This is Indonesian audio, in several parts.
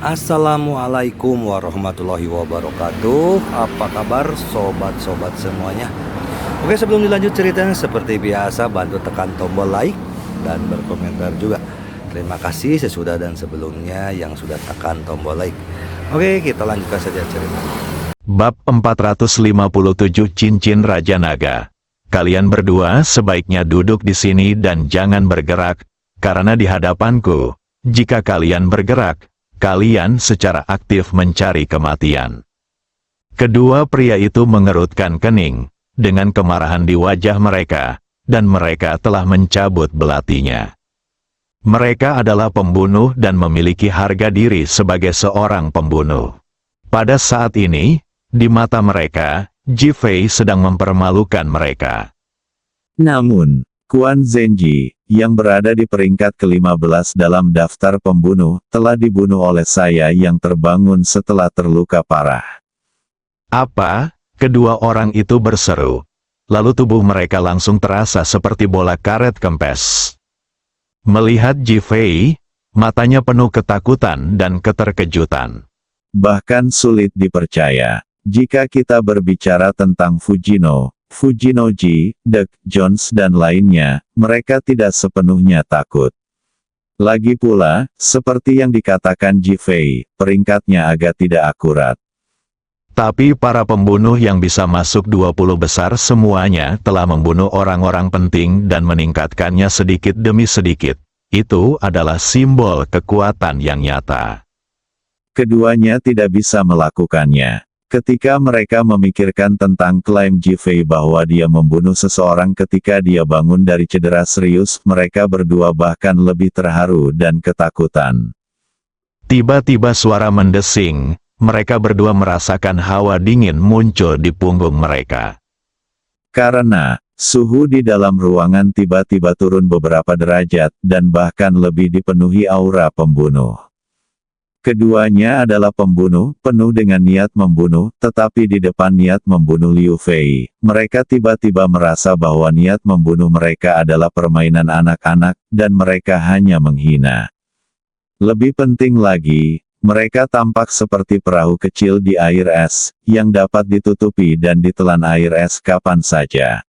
Assalamualaikum warahmatullahi wabarakatuh. Apa kabar sobat-sobat semuanya? Oke, sebelum dilanjut ceritanya, seperti biasa bantu tekan tombol like dan berkomentar juga. Terima kasih sesudah dan sebelumnya yang sudah tekan tombol like. Oke, kita lanjutkan saja ceritanya. Bab 457 Cincin Raja Naga. Kalian berdua sebaiknya duduk di sini dan jangan bergerak, karena di hadapanku, jika kalian bergerak, kalian secara aktif mencari kematian. Kedua pria itu mengerutkan kening, dengan kemarahan di wajah mereka, dan mereka telah mencabut belatinya. Mereka adalah pembunuh dan memiliki harga diri sebagai seorang pembunuh. Pada saat ini, di mata mereka, Ji Fei sedang mempermalukan mereka. Namun, Quan Zhenji, yang berada di peringkat ke-15 dalam daftar pembunuh, telah dibunuh oleh saya yang terbangun setelah terluka parah. Apa? Kedua orang itu berseru. Lalu tubuh mereka langsung terasa seperti bola karet kempes. Melihat Ji Fei, matanya penuh ketakutan dan keterkejutan. Bahkan sulit dipercaya. Jika kita berbicara tentang Fujinoji, Dek Jones dan lainnya, mereka tidak sepenuhnya takut. Lagi pula, seperti yang dikatakan Ji Fei, peringkatnya agak tidak akurat. Tapi para pembunuh yang bisa masuk 20 besar semuanya telah membunuh orang-orang penting dan meningkatkannya sedikit demi sedikit. Itu adalah simbol kekuatan yang nyata. Keduanya tidak bisa melakukannya. Ketika mereka memikirkan tentang klaim Ji Fei bahwa dia membunuh seseorang ketika dia bangun dari cedera serius, mereka berdua bahkan lebih terharu dan ketakutan. Tiba-tiba suara mendesing, mereka berdua merasakan hawa dingin muncul di punggung mereka. Karena, suhu di dalam ruangan tiba-tiba turun beberapa derajat, dan bahkan lebih dipenuhi aura pembunuh. Keduanya adalah pembunuh, penuh dengan niat membunuh, tetapi di depan niat membunuh Liu Fei, mereka tiba-tiba merasa bahwa niat membunuh mereka adalah permainan anak-anak, dan mereka hanya menghina. Lebih penting lagi, mereka tampak seperti perahu kecil di air es, yang dapat ditutupi dan ditelan air es kapan saja.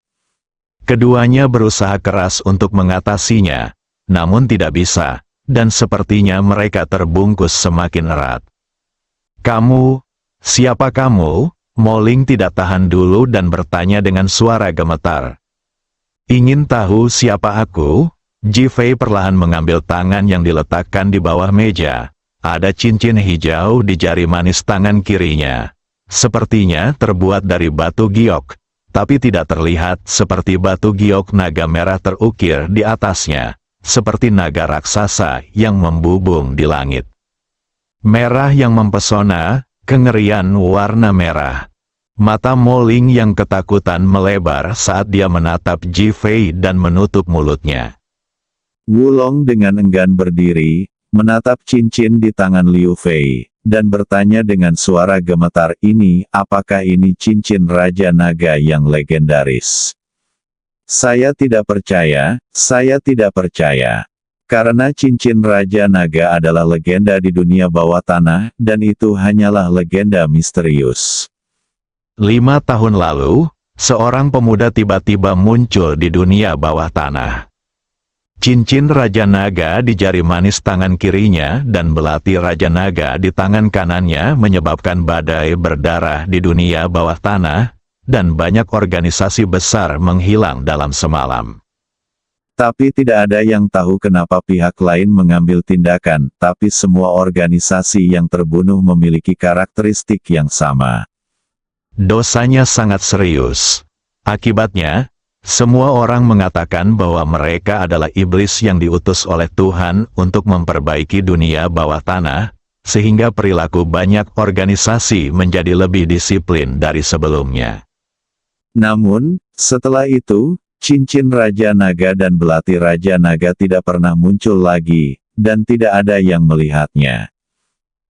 Keduanya berusaha keras untuk mengatasinya, namun tidak bisa. Dan sepertinya mereka terbungkus semakin erat. Kamu? Siapa kamu? Moling tidak tahan dulu dan bertanya dengan suara gemetar. Ingin tahu siapa aku? Ji Fei perlahan mengambil tangan yang diletakkan di bawah meja. Ada cincin hijau di jari manis tangan kirinya. Sepertinya terbuat dari batu giok, tapi tidak terlihat seperti batu giok naga merah terukir di atasnya. Seperti naga raksasa yang membubung di langit. Merah yang mempesona, kengerian warna merah. Mata Moling yang ketakutan melebar saat dia menatap Ji Fei dan menutup mulutnya. Wulong dengan enggan berdiri, menatap cincin di tangan Liu Fei, dan bertanya dengan suara gemetar, apakah ini cincin Raja Naga yang legendaris? Saya tidak percaya. Karena cincin Raja Naga adalah legenda di dunia bawah tanah, dan itu hanyalah legenda misterius. 5 tahun lalu, seorang pemuda tiba-tiba muncul di dunia bawah tanah. Cincin Raja Naga di jari manis tangan kirinya dan belati Raja Naga di tangan kanannya menyebabkan badai berdarah di dunia bawah tanah, dan banyak organisasi besar menghilang dalam semalam. Tapi tidak ada yang tahu kenapa pihak lain mengambil tindakan, tapi semua organisasi yang terbunuh memiliki karakteristik yang sama. Dosanya sangat serius. Akibatnya, semua orang mengatakan bahwa mereka adalah iblis yang diutus oleh Tuhan untuk memperbaiki dunia bawah tanah, sehingga perilaku banyak organisasi menjadi lebih disiplin dari sebelumnya. Namun, setelah itu, cincin Raja Naga dan belati Raja Naga tidak pernah muncul lagi, dan tidak ada yang melihatnya.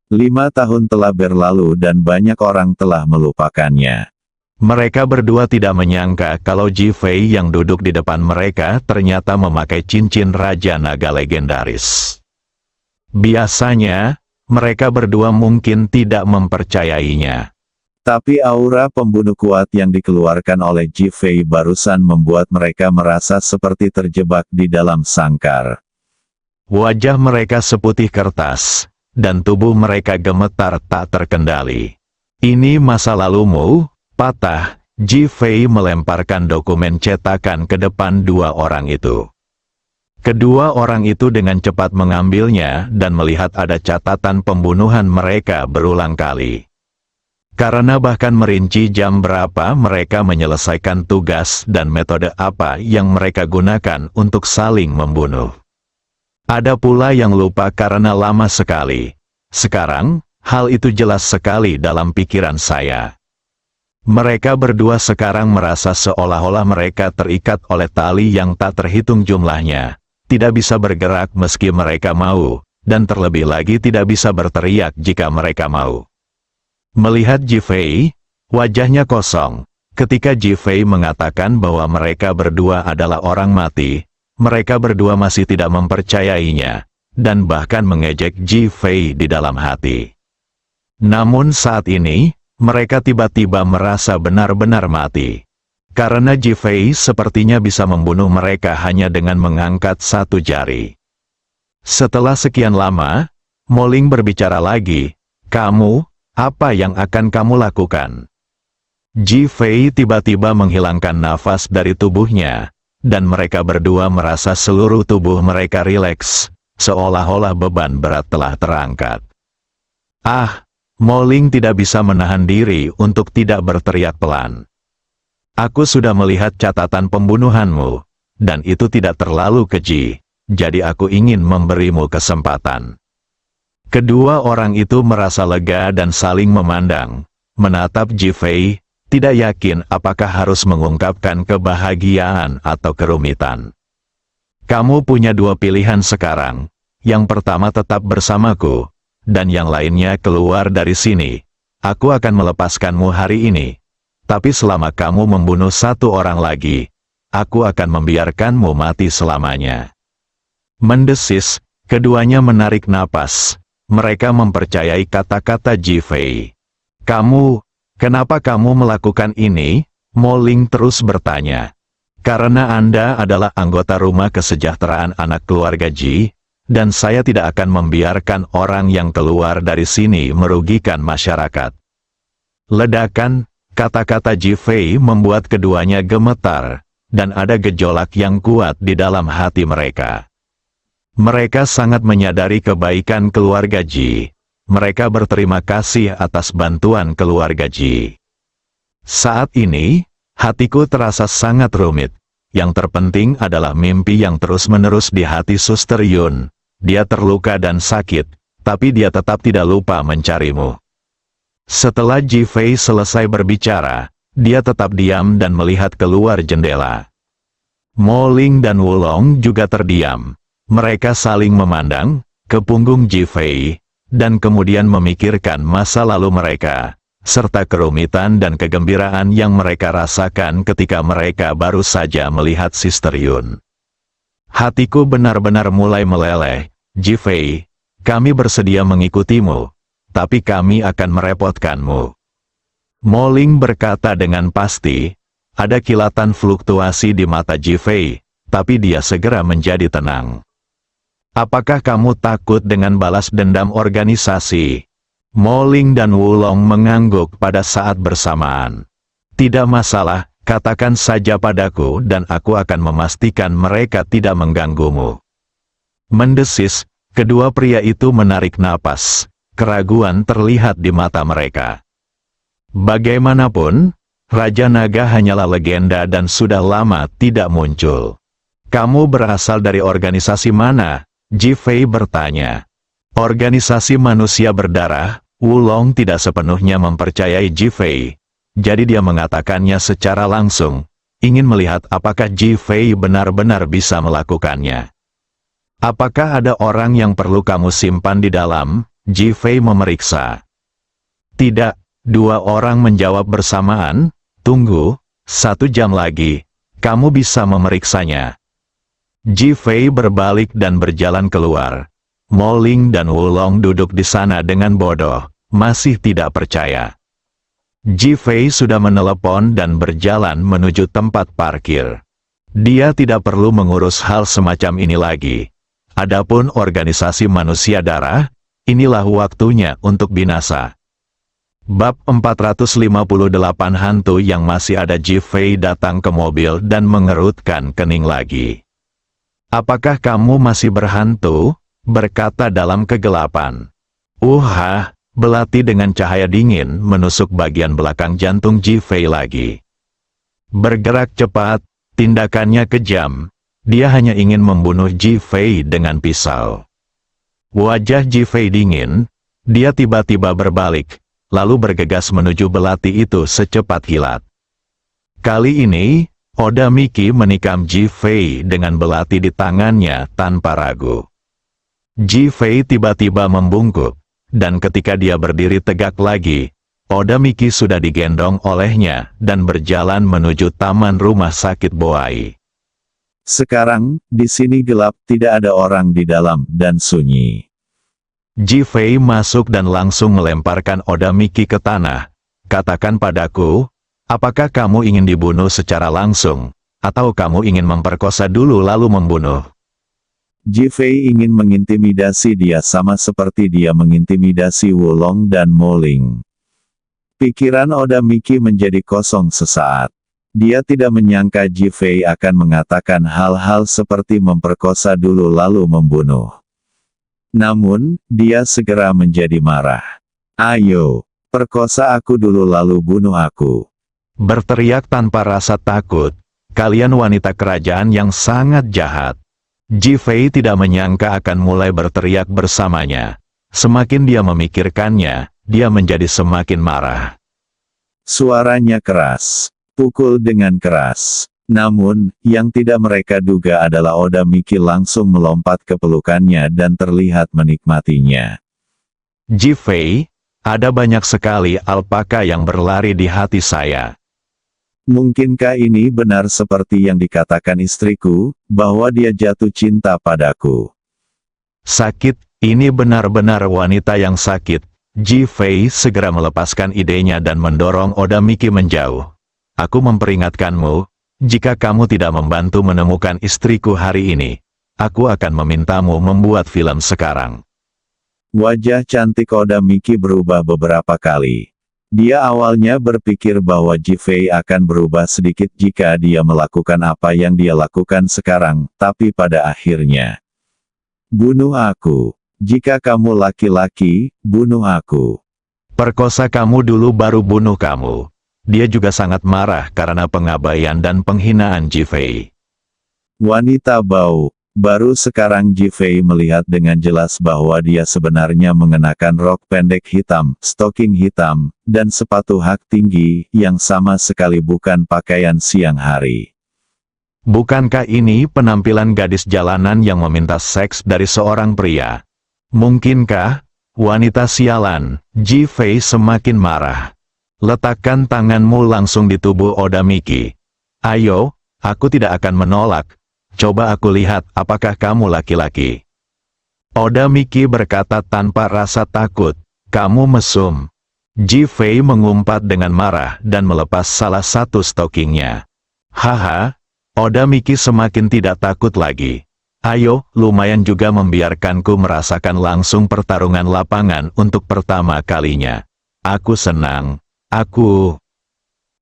5 tahun telah berlalu dan banyak orang telah melupakannya. Mereka berdua tidak menyangka kalau Ji Fei yang duduk di depan mereka ternyata memakai cincin Raja Naga legendaris. Biasanya, mereka berdua mungkin tidak mempercayainya. Tapi aura pembunuh kuat yang dikeluarkan oleh Ji Fei barusan membuat mereka merasa seperti terjebak di dalam sangkar. Wajah mereka seputih kertas, dan tubuh mereka gemetar tak terkendali. Ini masa lalumu, patah. Ji Fei melemparkan dokumen cetakan ke depan dua orang itu. Kedua orang itu dengan cepat mengambilnya dan melihat ada catatan pembunuhan mereka berulang kali. Karena bahkan merinci jam berapa mereka menyelesaikan tugas dan metode apa yang mereka gunakan untuk saling membunuh. Ada pula yang lupa karena lama sekali. Sekarang, hal itu jelas sekali dalam pikiran saya. Mereka berdua sekarang merasa seolah-olah mereka terikat oleh tali yang tak terhitung jumlahnya, tidak bisa bergerak meski mereka mau, dan terlebih lagi tidak bisa berteriak jika mereka mau. Melihat Ji Fei, wajahnya kosong. Ketika Ji Fei mengatakan bahwa mereka berdua adalah orang mati, mereka berdua masih tidak mempercayainya, dan bahkan mengejek Ji Fei di dalam hati. Namun saat ini, mereka tiba-tiba merasa benar-benar mati. Karena Ji Fei sepertinya bisa membunuh mereka hanya dengan mengangkat satu jari. Setelah sekian lama, Mo Ling berbicara lagi, "Kamu, apa yang akan kamu lakukan?" Ji Fei tiba-tiba menghilangkan nafas dari tubuhnya, dan mereka berdua merasa seluruh tubuh mereka rileks, seolah-olah beban berat telah terangkat. Mo Ling tidak bisa menahan diri untuk tidak berteriak pelan. "Aku sudah melihat catatan pembunuhanmu, dan itu tidak terlalu keji, jadi aku ingin memberimu kesempatan." Kedua orang itu merasa lega dan saling memandang, menatap Ji Fei, tidak yakin apakah harus mengungkapkan kebahagiaan atau kerumitan. "Kamu punya dua pilihan sekarang, yang pertama tetap bersamaku, dan yang lainnya keluar dari sini. Aku akan melepaskanmu hari ini, tapi selama kamu membunuh satu orang lagi, aku akan membiarkanmu mati selamanya." Mendesis, keduanya menarik napas. Mereka mempercayai kata-kata Ji Fei. Kenapa kamu melakukan ini?" Mo Ling terus bertanya. "Karena Anda adalah anggota rumah kesejahteraan anak keluarga Ji, dan saya tidak akan membiarkan orang yang keluar dari sini merugikan masyarakat." Ledakan, kata-kata Ji Fei membuat keduanya gemetar, dan ada gejolak yang kuat di dalam hati mereka. Mereka sangat menyadari kebaikan keluarga Ji. Mereka berterima kasih atas bantuan keluarga Ji. "Saat ini, hatiku terasa sangat rumit. Yang terpenting adalah mimpi yang terus-menerus di hati Suster Yun. Dia terluka dan sakit, tapi dia tetap tidak lupa mencarimu." Setelah Ji Fei selesai berbicara, dia tetap diam dan melihat keluar jendela. Mo Ling dan Wulong juga terdiam. Mereka saling memandang ke punggung Ji Fei, dan kemudian memikirkan masa lalu mereka, serta kerumitan dan kegembiraan yang mereka rasakan ketika mereka baru saja melihat Sister Yun. "Hatiku benar-benar mulai meleleh, Ji Fei. Kami bersedia mengikutimu, tapi kami akan merepotkanmu." Mo Ling berkata dengan pasti. Ada kilatan fluktuasi di mata Ji Fei, tapi dia segera menjadi tenang. "Apakah kamu takut dengan balas dendam organisasi?" Mo Ling dan Wulong mengangguk pada saat bersamaan. "Tidak masalah, katakan saja padaku dan aku akan memastikan mereka tidak mengganggumu." Mendesis, kedua pria itu menarik napas. Keraguan terlihat di mata mereka. Bagaimanapun, Raja Naga hanyalah legenda dan sudah lama tidak muncul. "Kamu berasal dari organisasi mana?" Ji Fei bertanya. "Organisasi manusia berdarah." Wulong tidak sepenuhnya mempercayai Ji Fei, jadi dia mengatakannya secara langsung, ingin melihat apakah Ji Fei benar-benar bisa melakukannya. "Apakah ada orang yang perlu kamu simpan di dalam?" Ji Fei memeriksa. "Tidak," dua orang menjawab bersamaan. "Tunggu, 1 jam lagi, kamu bisa memeriksanya." Ji Fei berbalik dan berjalan keluar. Moling dan Wulong duduk di sana dengan bodoh, masih tidak percaya. Ji Fei sudah menelepon dan berjalan menuju tempat parkir. Dia tidak perlu mengurus hal semacam ini lagi. Adapun organisasi manusia darah, inilah waktunya untuk binasa. Bab 458 hantu yang masih ada. Ji Fei datang ke mobil dan mengerutkan kening lagi. "Apakah kamu masih berhantu?" berkata dalam kegelapan. Belati dengan cahaya dingin menusuk bagian belakang jantung Ji Fei lagi. Bergerak cepat, tindakannya kejam. Dia hanya ingin membunuh Ji Fei dengan pisau. Wajah Ji Fei dingin. Dia tiba-tiba berbalik, lalu bergegas menuju belati itu secepat kilat. Kali ini, Oda Miki menikam Ji Fei dengan belati di tangannya tanpa ragu. Ji Fei tiba-tiba membungkuk, dan ketika dia berdiri tegak lagi, Oda Miki sudah digendong olehnya dan berjalan menuju taman rumah sakit Boai. Sekarang, di sini gelap, tidak ada orang di dalam, dan sunyi. Ji Fei masuk dan langsung melemparkan Oda Miki ke tanah. "Katakan padaku, apakah kamu ingin dibunuh secara langsung, atau kamu ingin memperkosa dulu lalu membunuh?" Ji Fei ingin mengintimidasi dia sama seperti dia mengintimidasi Wulong dan Moling. Pikiran Oda Miki menjadi kosong sesaat. Dia tidak menyangka Ji Fei akan mengatakan hal-hal seperti memperkosa dulu lalu membunuh. Namun, dia segera menjadi marah. "Ayo, perkosa aku dulu lalu bunuh aku." Berteriak tanpa rasa takut, "Kalian wanita kerajaan yang sangat jahat." Ji Fei tidak menyangka akan mulai berteriak bersamanya. Semakin dia memikirkannya, dia menjadi semakin marah. Suaranya keras, pukul dengan keras. Namun, yang tidak mereka duga adalah Oda Miki langsung melompat ke pelukannya dan terlihat menikmatinya. "Ji Fei, ada banyak sekali alpaka yang berlari di hati saya. Mungkinkah ini benar seperti yang dikatakan istriku, bahwa dia jatuh cinta padaku?" Sakit, ini benar-benar wanita yang sakit. Ji Fei segera melepaskan idenya dan mendorong Oda Miki menjauh. "Aku memperingatkanmu, jika kamu tidak membantu menemukan istriku hari ini, aku akan memintamu membuat film sekarang." Wajah cantik Oda Miki berubah beberapa kali. Dia awalnya berpikir bahwa Ji Fei akan berubah sedikit jika dia melakukan apa yang dia lakukan sekarang, tapi pada akhirnya, "Bunuh aku. Jika kamu laki-laki, bunuh aku." "Perkosa kamu dulu baru bunuh kamu." Dia juga sangat marah karena pengabaian dan penghinaan Ji Fei. Wanita bau. Baru sekarang Ji Fei melihat dengan jelas bahwa dia sebenarnya mengenakan rok pendek hitam, stoking hitam, dan sepatu hak tinggi, yang sama sekali bukan pakaian siang hari. Bukankah ini penampilan gadis jalanan yang meminta seks dari seorang pria? Mungkinkah? Wanita sialan, Ji Fei semakin marah. "Letakkan tanganmu langsung di tubuh Oda Miki. Ayo, aku tidak akan menolak. Coba aku lihat apakah kamu laki-laki." Oda Miki berkata tanpa rasa takut, "Kamu mesum." Ji Fei mengumpat dengan marah dan melepas salah satu stokingnya. "Haha." Oda Miki semakin tidak takut lagi. "Ayo, lumayan juga membiarkanku merasakan langsung pertarungan lapangan untuk pertama kalinya. Aku senang. Aku..."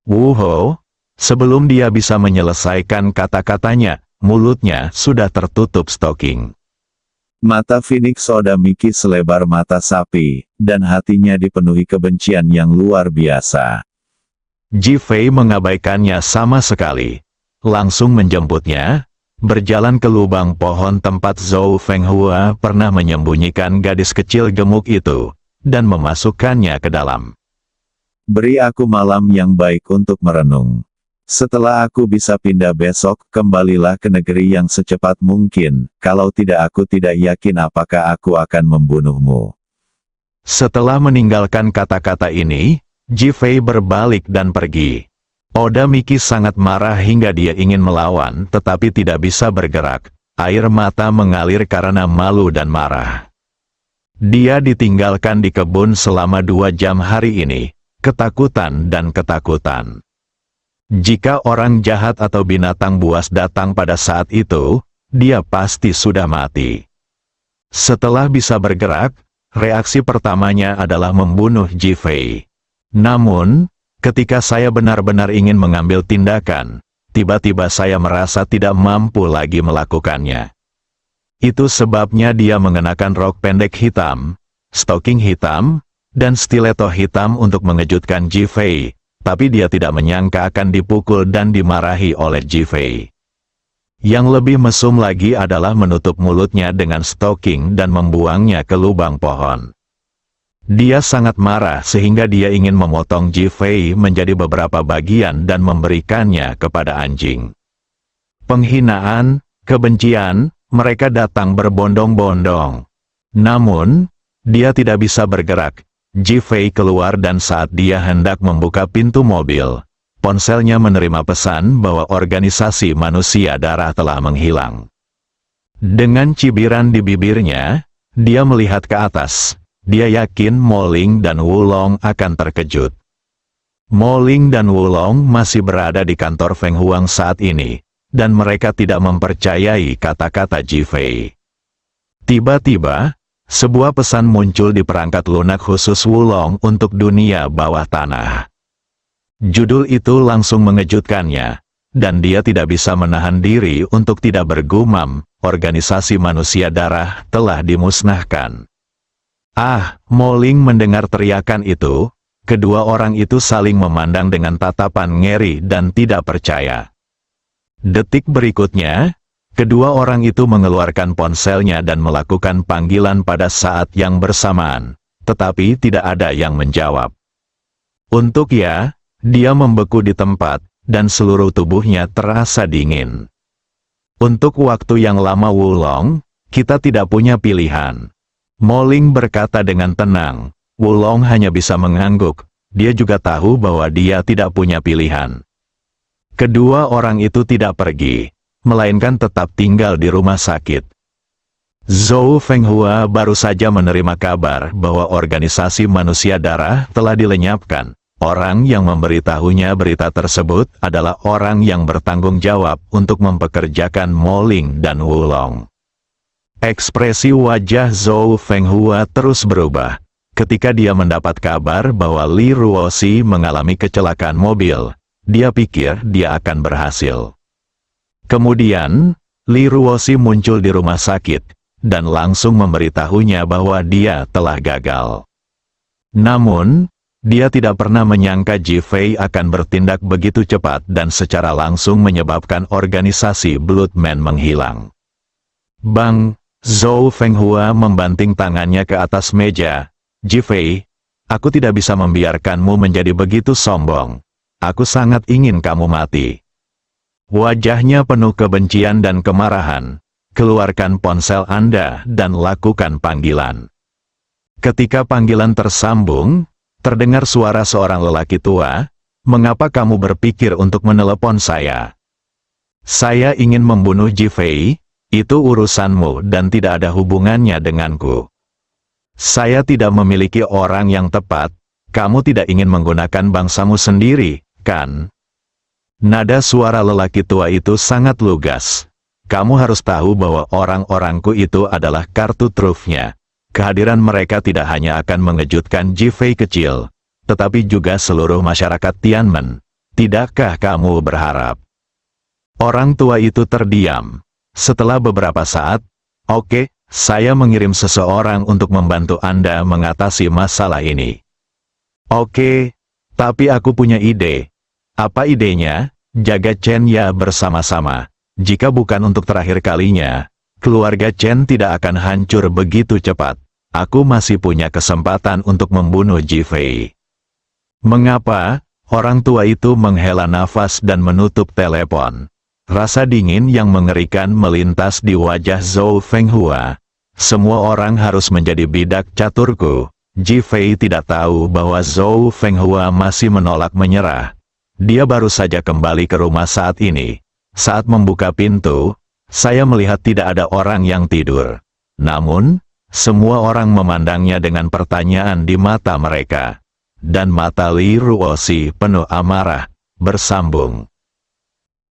Wuho. Sebelum dia bisa menyelesaikan kata-katanya, mulutnya sudah tertutup stoking. Mata Phoenix Oda Miki selebar mata sapi, dan hatinya dipenuhi kebencian yang luar biasa. Ji Fei mengabaikannya sama sekali. Langsung menjemputnya, berjalan ke lubang pohon tempat Zhou Fenghua pernah menyembunyikan gadis kecil gemuk itu, dan memasukkannya ke dalam. "Beri aku malam yang baik untuk merenung. Setelah aku bisa pindah besok, kembalilah ke negeri yang secepat mungkin, kalau tidak aku tidak yakin apakah aku akan membunuhmu." Setelah meninggalkan kata-kata ini, Ji Fei berbalik dan pergi. Oda Miki sangat marah hingga dia ingin melawan tetapi tidak bisa bergerak. Air mata mengalir karena malu dan marah. Dia ditinggalkan di kebun selama 2 jam hari ini, ketakutan dan ketakutan. Jika orang jahat atau binatang buas datang pada saat itu, dia pasti sudah mati. Setelah bisa bergerak, reaksi pertamanya adalah membunuh Ji-Fei. Namun, ketika saya benar-benar ingin mengambil tindakan, tiba-tiba saya merasa tidak mampu lagi melakukannya. Itu sebabnya dia mengenakan rok pendek hitam, stoking hitam, dan stiletto hitam untuk mengejutkan Ji-Fei, tapi dia tidak menyangka akan dipukul dan dimarahi oleh Ji-Fei. Yang lebih mesum lagi adalah menutup mulutnya dengan stoking dan membuangnya ke lubang pohon. Dia sangat marah sehingga dia ingin memotong Ji-Fei menjadi beberapa bagian dan memberikannya kepada anjing. Penghinaan, kebencian, mereka datang berbondong-bondong. Namun, dia tidak bisa bergerak. Ji-Fei keluar dan saat dia hendak membuka pintu mobil, ponselnya menerima pesan bahwa organisasi manusia darah telah menghilang. Dengan cibiran di bibirnya, dia melihat ke atas. Dia yakin Mo Ling dan Wulong akan terkejut. Mo Ling dan Wulong masih berada di kantor Feng Huang saat ini, dan mereka tidak mempercayai kata-kata Ji-Fei. Tiba-tiba, sebuah pesan muncul di perangkat lunak khusus Wulong untuk dunia bawah tanah. Judul itu langsung mengejutkannya, dan dia tidak bisa menahan diri untuk tidak bergumam, organisasi manusia darah telah dimusnahkan. Ah, Mo Ling mendengar teriakan itu, kedua orang itu saling memandang dengan tatapan ngeri dan tidak percaya. Detik berikutnya, kedua orang itu mengeluarkan ponselnya dan melakukan panggilan pada saat yang bersamaan, tetapi tidak ada yang menjawab. Untuk ya, dia membeku di tempat, dan seluruh tubuhnya terasa dingin. Untuk waktu yang lama Wulong, kita tidak punya pilihan. Mo Ling berkata dengan tenang. Wulong hanya bisa mengangguk, dia juga tahu bahwa dia tidak punya pilihan. Kedua orang itu tidak pergi, melainkan tetap tinggal di rumah sakit. Zhou Fenghua baru saja menerima kabar bahwa organisasi manusia darah telah dilenyapkan. Orang yang memberitahunya berita tersebut adalah orang yang bertanggung jawab untuk mempekerjakan Mo Ling dan Wulong. Ekspresi wajah Zhou Fenghua terus berubah ketika dia mendapat kabar bahwa Li Ruoxi mengalami kecelakaan mobil. Dia pikir dia akan berhasil. Kemudian, Li Ruoxi muncul di rumah sakit, dan langsung memberitahunya bahwa dia telah gagal. Namun, dia tidak pernah menyangka Ji-Fei akan bertindak begitu cepat dan secara langsung menyebabkan organisasi Bloodman menghilang. Bang, Zhou Fenghua membanting tangannya ke atas meja. Ji-Fei, aku tidak bisa membiarkanmu menjadi begitu sombong. Aku sangat ingin kamu mati. Wajahnya penuh kebencian dan kemarahan. Keluarkan ponsel Anda dan lakukan panggilan. Ketika panggilan tersambung, terdengar suara seorang lelaki tua. Mengapa kamu berpikir untuk menelepon saya? Saya ingin membunuh Ji-Fei, itu urusanmu dan tidak ada hubungannya denganku. Saya tidak memiliki orang yang tepat, kamu tidak ingin menggunakan bangsamu sendiri, kan? Nada suara lelaki tua itu sangat lugas. Kamu harus tahu bahwa orang-orangku itu adalah kartu trufnya. Kehadiran mereka tidak hanya akan mengejutkan Ji-Fei kecil, tetapi juga seluruh masyarakat Tianmen. Tidakkah kamu berharap? Orang tua itu terdiam. Setelah beberapa saat, oke, saya mengirim seseorang untuk membantu Anda mengatasi masalah ini. Oke, tapi aku punya ide. Apa idenya? Jaga Chen ya bersama-sama. Jika bukan untuk terakhir kalinya, keluarga Chen tidak akan hancur begitu cepat. Aku masih punya kesempatan untuk membunuh Ji-Fei. Mengapa? Orang tua itu menghela nafas dan menutup telepon. Rasa dingin yang mengerikan melintas di wajah Zhou Fenghua. Semua orang harus menjadi bidak caturku. Ji-Fei tidak tahu bahwa Zhou Fenghua masih menolak menyerah. Dia baru saja kembali ke rumah saat ini. Saat membuka pintu, saya melihat tidak ada orang yang tidur. Namun, Semua orang memandangnya dengan pertanyaan di mata mereka. Dan mata Li Ruosi penuh amarah, bersambung.